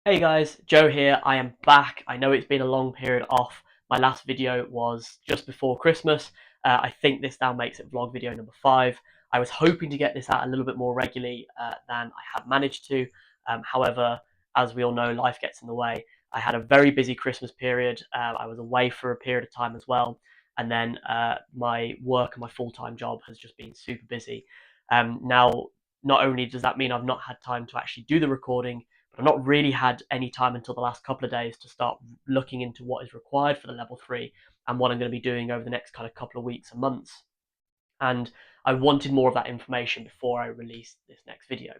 Hey guys, Joe here. I am back. I know it's been a long period off. My last video was just before Christmas. I think this now makes it vlog video number 5. I was hoping to get this out a little bit more regularly than I have managed to. However, as we all know, life gets in the way. I had a very busy Christmas period. I was away for a period of time as well. And then my work and my full-time job has just been super busy. Now, not only does that mean I've not had time to actually do the recording, I've not really had any time until the last couple of days to start looking into what is required for the level 3 and what I'm going to be doing over the next kind of couple of weeks and months. And I wanted more of that information before I released this next video.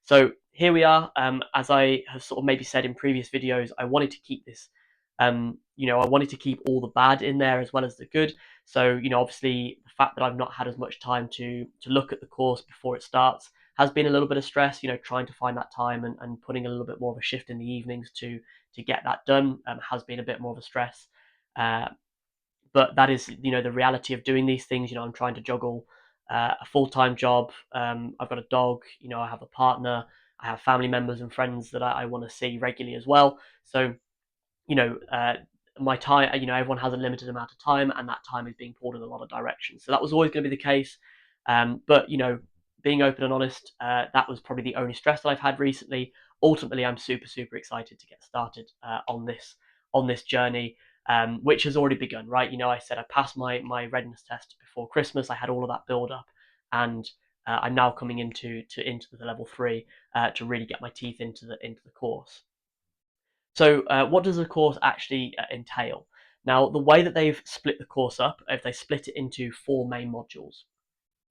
So here we are. As I have sort of maybe said in previous videos, I wanted to keep this, I wanted to keep all the bad in there as well as the good. So, obviously the fact that I've not had as much time to look at the course before it starts has been a little bit of stress, trying to find that time and putting a little bit more of a shift in the evenings to get that done has been a bit more of a stress. Uh, but that is, the reality of doing these things. I'm trying to juggle a full-time job. I've got a dog, I have a partner, I have family members and friends that I want to see regularly as well. So, you know, uh, my time, everyone has a limited amount of time, and that time is being pulled in a lot of directions. So that was always going to be the case. But being open and honest, that was probably the only stress that I've had recently. Ultimately, I'm super, super excited to get started on this journey, which has already begun. Right? I said I passed my readiness test before Christmas. I had all of that build up, and I'm now coming into the level 3 to really get my teeth into the course. So, what does the course actually entail? Now, the way that they've split the course up, if they split it into 4 main modules,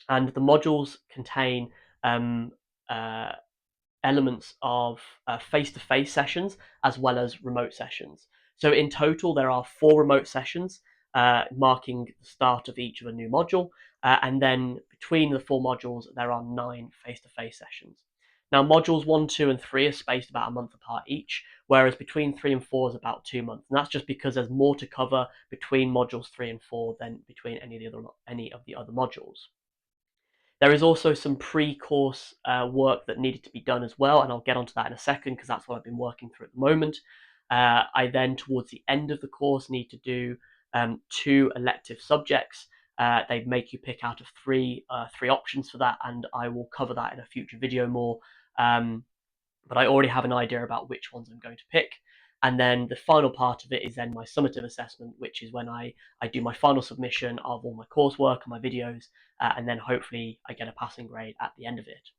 and the modules contain um, uh, elements of face-to-face sessions as well as remote sessions. So in total, there are 4 remote sessions marking the start of each of a new module, and then between the 4 modules, there are 9 face-to-face sessions. Now, modules 1, 2, and 3 are spaced about a month apart each, whereas between 3 and 4 is about 2 months. And that's just because there's more to cover between modules 3 and 4 than between any of the other modules. There is also some pre-course work that needed to be done as well, and I'll get onto that in a second because that's what I've been working through at the moment. I then, towards the end of the course, need to do 2 elective subjects. They make you pick out of three options for that, and I will cover that in a future video more. Um, but I already have an idea about which ones I'm going to pick. And then the final part of it is then my summative assessment, which is when I do my final submission of all my coursework and my videos, and then hopefully I get a passing grade at the end of it.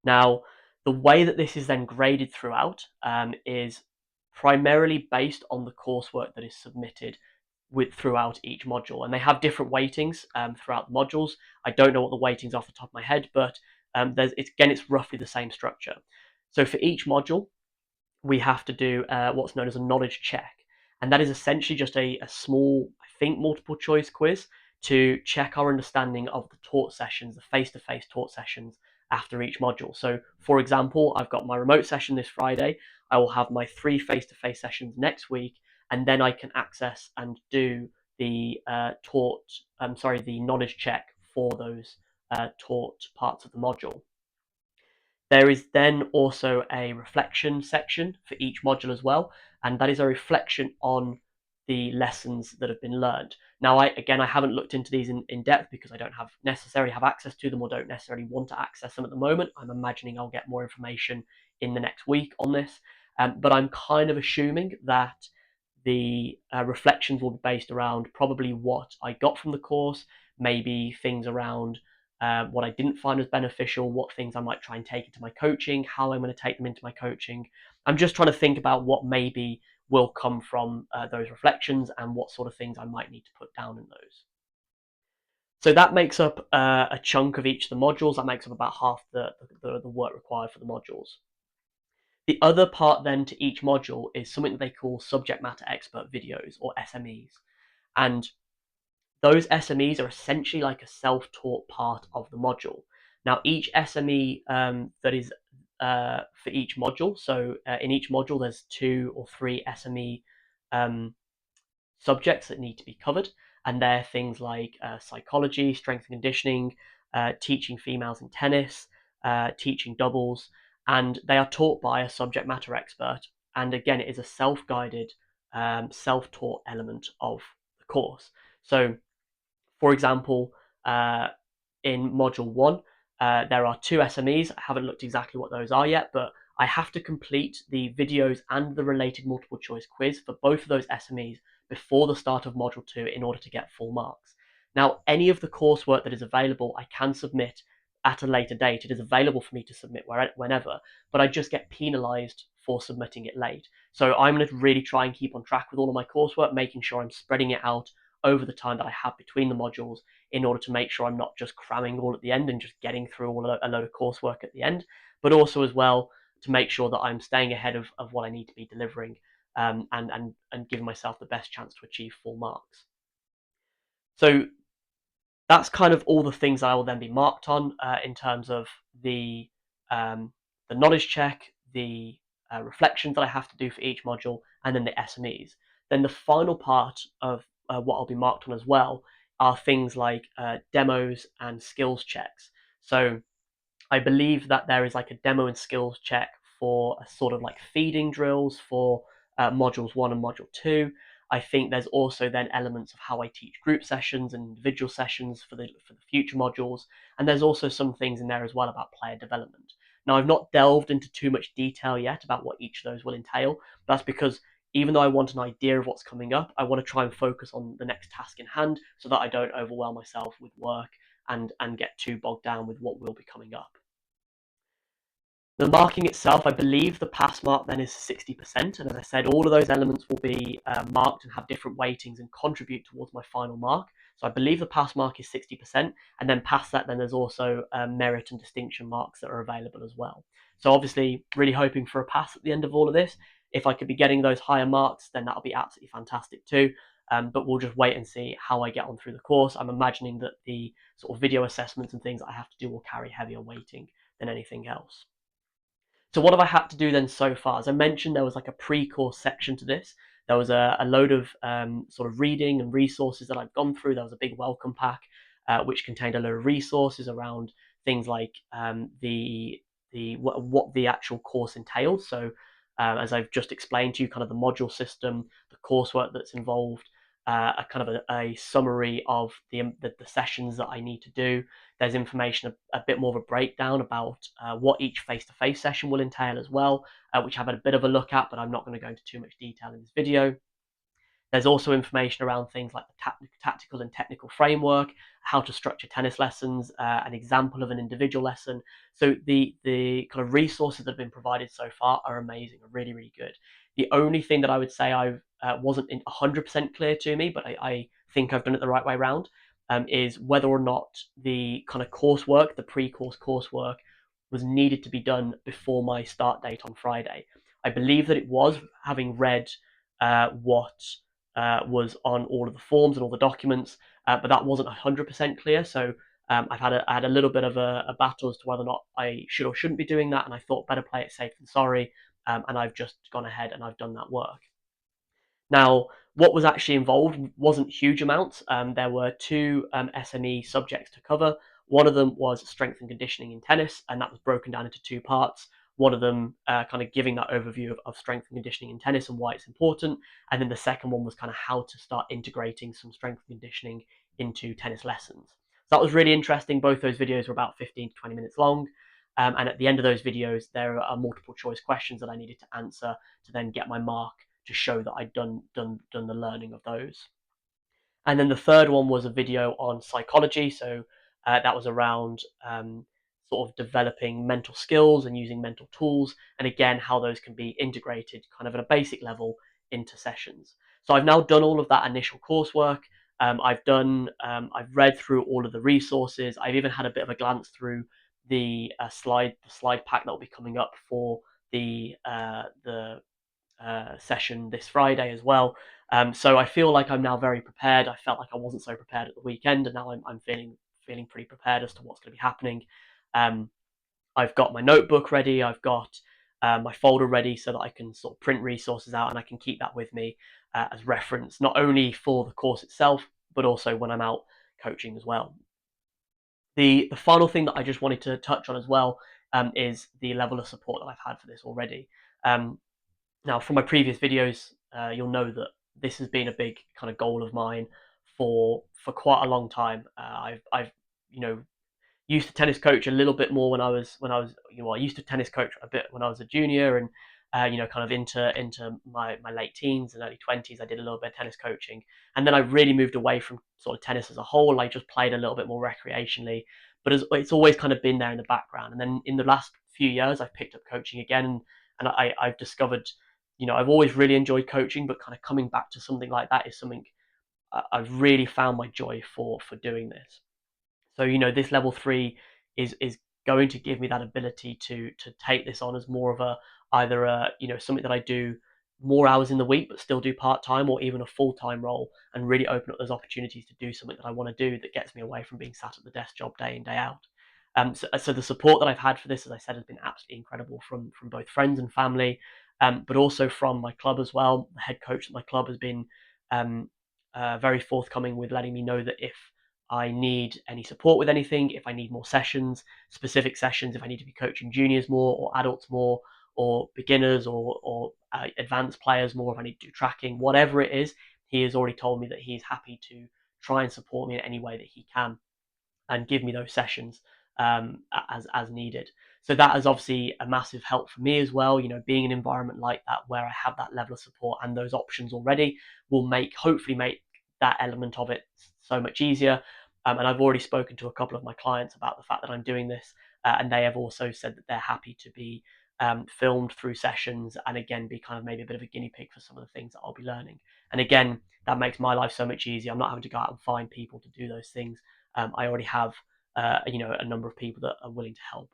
Now, the way that this is then graded throughout is primarily based on the coursework that is submitted throughout each module, and they have different weightings throughout the modules. I don't know what the weightings are off the top of my head, but it's roughly the same structure. So for each module, we have to do what's known as a knowledge check, and that is essentially just a small, I think, multiple choice quiz to check our understanding of the taught sessions, the face-to-face taught sessions after each module. So, for example, I've got my remote session this Friday. I will have my 3 face-to-face sessions next week, and then I can access and do the the knowledge check for those taught parts of the module. There is then also a reflection section for each module as well, and that is a reflection on the lessons that have been learned. Now, I haven't looked into these in depth because I don't necessarily have access to them or don't necessarily want to access them at the moment. I'm imagining I'll get more information in the next week on this, but I'm kind of assuming that the reflections will be based around probably what I got from the course, maybe things around what I didn't find as beneficial, what things I might try and take into my coaching, how I'm going to take them into my coaching. I'm just trying to think about what maybe will come from those reflections and what sort of things I might need to put down in those. So that makes up a chunk of each of the modules. That makes up about half the work required for the modules. The other part then to each module is something that they call subject matter expert videos, or SMEs. And those SMEs are essentially like a self-taught part of the module. Now, each SME that is for each module, so in each module there's 2 or 3 SME um, subjects that need to be covered, and they're things like psychology, strength and conditioning, teaching females in tennis, teaching doubles, and they are taught by a subject matter expert. And again, it is a self-guided, self-taught element of the course. So, for example, in module one, there are two SMEs. I haven't looked exactly what those are yet, but I have to complete the videos and the related multiple choice quiz for both of those SMEs before the start of module two in order to get full marks. Now, any of the coursework that is available, I can submit at a later date. It is available for me to submit whenever, but I just get penalized for submitting it late. So I'm going to really try and keep on track with all of my coursework, making sure I'm spreading it out over the time that I have between the modules in order to make sure I'm not just cramming all at the end and just getting through a load of coursework at the end, but also as well to make sure that I'm staying ahead of what I need to be delivering, and giving myself the best chance to achieve full marks. So that's kind of all the things I will then be marked on in terms of um, the knowledge check, the reflections that I have to do for each module, and then the SMEs. Then the final part of what I'll be marked on as well are things like demos and skills checks. So I believe that there is like a demo and skills check for a sort of like feeding drills for modules one and module two. I think there's also then elements of how I teach group sessions and individual sessions for the future modules, and there's also some things in there as well about player development. Now, I've not delved into too much detail yet about what each of those will entail. That's because even though I want an idea of what's coming up, I want to try and focus on the next task in hand so that I don't overwhelm myself with work and get too bogged down with what will be coming up. The marking itself, I believe the pass mark then is 60%, and as I said, all of those elements will be marked and have different weightings and contribute towards my final mark. So I believe the pass mark is 60%, and then past that, then there's also merit and distinction marks that are available as well. So obviously, really hoping for a pass at the end of all of this. If I could be getting those higher marks, then that'll be absolutely fantastic too. But we'll just wait and see how I get on through the course. I'm imagining that the sort of video assessments and things I have to do will carry heavier weighting than anything else. So what have I had to do then so far? As I mentioned, there was like a pre-course section to this. There was a load of sort of reading and resources that I've gone through. There was a big welcome pack, which contained a load of resources around things like what the actual course entails. So as I've just explained to you, kind of the module system, the coursework that's involved, a kind of a summary of the sessions that I need to do. There's information, a bit more of a breakdown about what each face-to-face session will entail as well, which I've had a bit of a look at, but I'm not going to go into too much detail in this video. There's also information around things like the tactical and technical framework, how to structure tennis lessons, an example of an individual lesson. So the kind of resources that have been provided so far are amazing, are really, really good. The only thing that I would say I wasn't 100% clear to me, but I think I've done it the right way around, is whether or not the kind of coursework, the pre-course coursework, was needed to be done before my start date on Friday. I believe that it was, having read what was on all of the forms and all the documents, but that wasn't 100% clear. So I had a little bit of a battle as to whether or not I should or shouldn't be doing that, and I thought better play it safe than sorry, and I've just gone ahead and I've done that work. Now, what was actually involved wasn't huge amounts. There were two SME subjects to cover. One of them was strength and conditioning in tennis, and that was broken down into two parts. One of them kind of giving that overview of strength and conditioning in tennis and why it's important. And then the second one was kind of how to start integrating some strength and conditioning into tennis lessons. So that was really interesting. Both those videos were about 15 to 20 minutes long. And at the end of those videos, there are multiple choice questions that I needed to answer to then get my mark to show that I'd done the learning of those. And then the third one was a video on psychology. So that was around sort of developing mental skills and using mental tools, and again, how those can be integrated kind of at a basic level into sessions. So I've now done all of that initial coursework. I've read through all of the resources. I've even had a bit of a glance through the slide pack that will be coming up for the session this Friday as well. So I feel like I'm now very prepared. I felt like I wasn't so prepared at the weekend, and now I'm feeling pretty prepared as to what's going to be happening. I've got my notebook ready. I've got my folder ready so that I can sort of print resources out, and I can keep that with me as reference, not only for the course itself, but also when I'm out coaching as well. The final thing that I just wanted to touch on as well is the level of support that I've had for this already. Now, from my previous videos, you'll know that this has been a big kind of goal of mine for quite a long time. I've you know used to tennis coach a little bit more I used to tennis coach a bit when I was a junior, and kind of into my late teens and early 20s. I did a little bit of tennis coaching, and then I really moved away from sort of tennis as a whole. I just played a little bit more recreationally, but it's always kind of been there in the background. And then in the last few years, I've picked up coaching again, and I've discovered, I've always really enjoyed coaching, but kind of coming back to something like that is something I've really found my joy for doing this. So this level 3 is going to give me that ability to take this on as more of a either a something that I do more hours in the week but still do part time, or even a full time role, and really open up those opportunities to do something that I want to do that gets me away from being sat at the desk job day in day out. So the support that I've had for this, as I said, has been absolutely incredible from both friends and family, but also from my club as well. The head coach at my club has been um, very forthcoming with letting me know that if I need any support with anything, if I need more sessions, specific sessions, if I need to be coaching juniors more or adults more or beginners or advanced players more, if I need to do tracking, whatever it is, he has already told me that he is happy to try and support me in any way that he can and give me those sessions as needed. So that is obviously a massive help for me as well. Being in an environment like that where I have that level of support and those options already will hopefully make that element of it so much easier. And I've already spoken to a couple of my clients about the fact that I'm doing this, and they have also said that they're happy to be filmed through sessions, and again be kind of maybe a bit of a guinea pig for some of the things that I'll be learning. And again, that makes my life so much easier. I'm not having to go out and find people to do those things. I already have a number of people that are willing to help.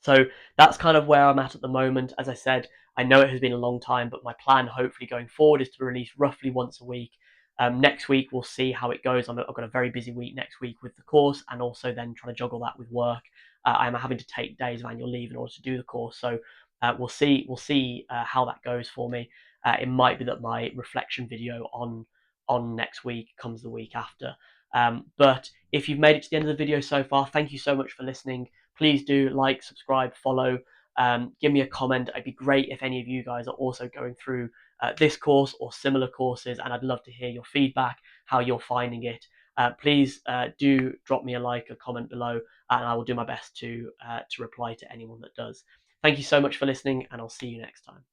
So that's kind of where I'm at the moment. As I said, I know it has been a long time, but my plan, hopefully going forward, is to release roughly once a week. Next week we'll see how it goes. I've got a very busy week next week with the course, and also then trying to juggle that with work. I'm having to take days of annual leave in order to do the course, so we'll see how that goes for me. It might be that my reflection video on next week comes the week after. But if you've made it to the end of the video so far, thank you so much for listening. Please do like, subscribe, follow, give me a comment. It'd be great if any of you guys are also going through this course or similar courses, and I'd love to hear your feedback, how you're finding it. Please do drop me a like, a comment below, and I will do my best to reply to anyone that does. Thank you so much for listening, and I'll see you next time.